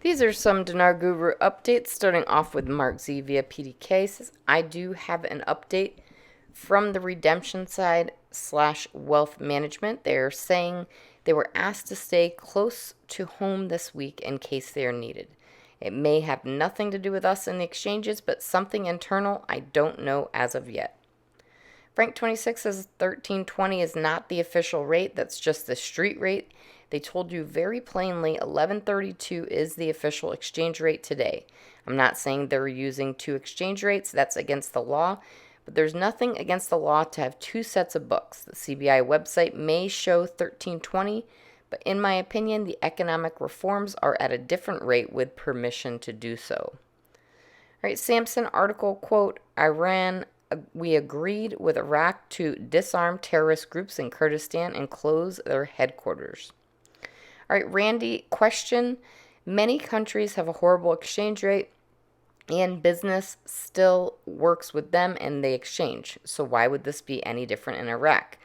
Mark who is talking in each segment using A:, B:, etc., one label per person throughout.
A: These are some Dinar Guru updates, starting off with Mark Z via PDK. Says, I do have an update from the redemption side / wealth management. They're saying they were asked to stay close to home this week in case they are needed. It may have nothing to do with us in the exchanges, but something internal I don't know as of yet. Frank26 says 1320 is not the official rate, that's just the street rate. They told you very plainly 1132 is the official exchange rate today. I'm not saying they're using two exchange rates, that's against the law, but there's nothing against the law to have two sets of books. The CBI website may show 1320, but in my opinion, the economic reforms are at a different rate with permission to do so. All right, Samson article, quote, we agreed with Iraq to disarm terrorist groups in Kurdistan and close their headquarters. All right, Randy, question. Many countries have a horrible exchange rate and business still works with them and they exchange. So why would this be any different in Iraq?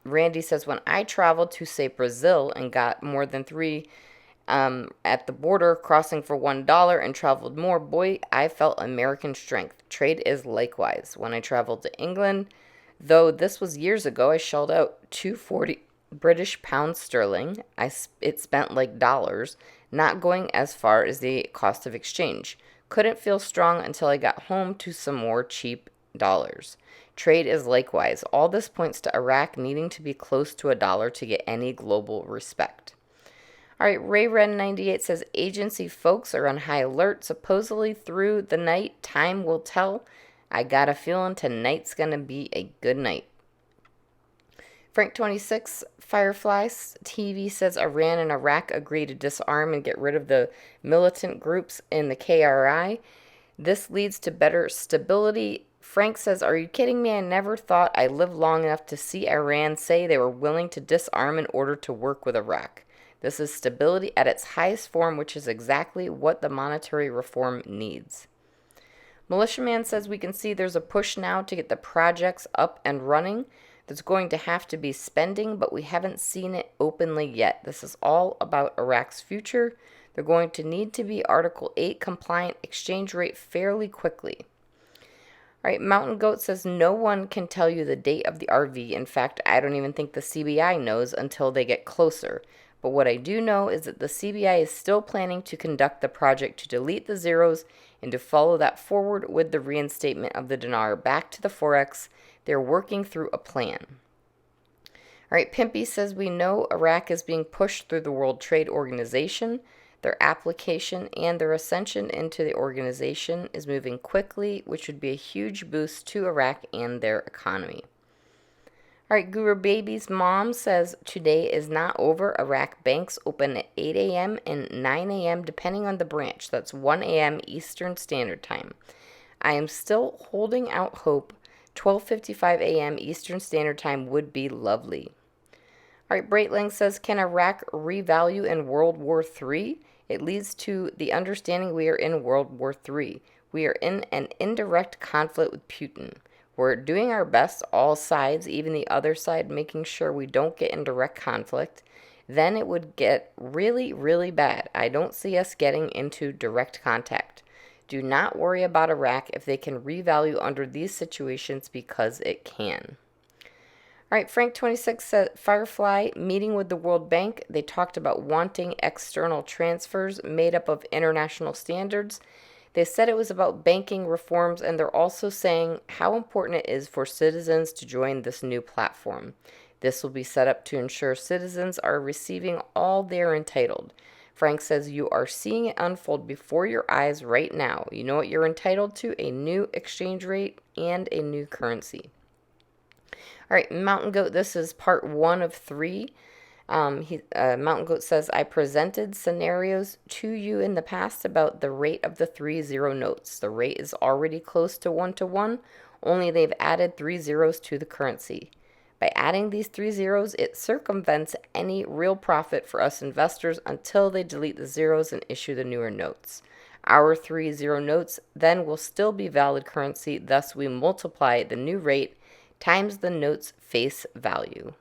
A: Randy says, when I traveled to, say, Brazil and got more than three at the border crossing for $1 and traveled more, boy, I felt American strength. Trade is likewise. When I traveled to England, though this was years ago, I shelled out 240 British pounds sterling. It spent like dollars, not going as far as the cost of exchange. Couldn't feel strong until I got home to some more cheap dollars. Trade is likewise. All this points to Iraq needing to be close to $1 to get any global respect. All right, RayRen98 says agency folks are on high alert. Supposedly through the night, time will tell. I got a feeling tonight's going to be a good night. Frank26 Firefly TV says Iran and Iraq agree to disarm and get rid of the militant groups in the KRI. This leads to better stability. Frank says, are you kidding me? I never thought I lived long enough to see Iran say they were willing to disarm in order to work with Iraq. This is stability at its highest form, which is exactly what the monetary reform needs. Militiaman says we can see there's a push now to get the projects up and running. There's going to have to be spending, but we haven't seen it openly yet. This is all about Iraq's future. They're going to need to be Article 8 compliant exchange rate fairly quickly. All right, Mountain Goat says no one can tell you the date of the RV. In fact, I don't even think the CBI knows until they get closer. But what I do know is that the CBI is still planning to conduct the project to delete the zeros and to follow that forward with the reinstatement of the dinar back to the Forex. They're working through a plan. All right, Pimpy says we know Iraq is being pushed through the World Trade Organization. Their application and their ascension into the organization is moving quickly, which would be a huge boost to Iraq and their economy. All right, Guru Baby's mom says today is not over. Iraq banks open at 8 a.m. and 9 a.m. depending on the branch. That's 1 a.m. Eastern Standard Time. I am still holding out hope. 12:55 a.m. Eastern Standard Time would be lovely. All right, Breitling says, can Iraq revalue in World War III? It leads to the understanding we are in World War III. We are in an indirect conflict with Putin. We're doing our best, all sides, even the other side, making sure we don't get in direct conflict. Then it would get really, really bad. I don't see us getting into direct contact. Do not worry about Iraq if they can revalue under these situations because it can. All right, Frank26 said Firefly meeting with the World Bank. They talked about wanting external transfers made up of international standards. They said it was about banking reforms, and they're also saying how important it is for citizens to join this new platform. This will be set up to ensure citizens are receiving all they're entitled. Frank says you are seeing it unfold before your eyes right now. You know what you're entitled to? A new exchange rate and a new currency. All right, Mountain Goat, this is part 1 of 3. Mountain Goat says, I presented scenarios to you in the past about the rate of the 3-0 notes. The rate is already close to 1-to-1, only they've added 3 zeros to the currency. By adding these 3 zeros, it circumvents any real profit for us investors until they delete the zeros and issue the newer notes. Our 3-0 notes then will still be valid currency, thus we multiply the new rate times the note's face value.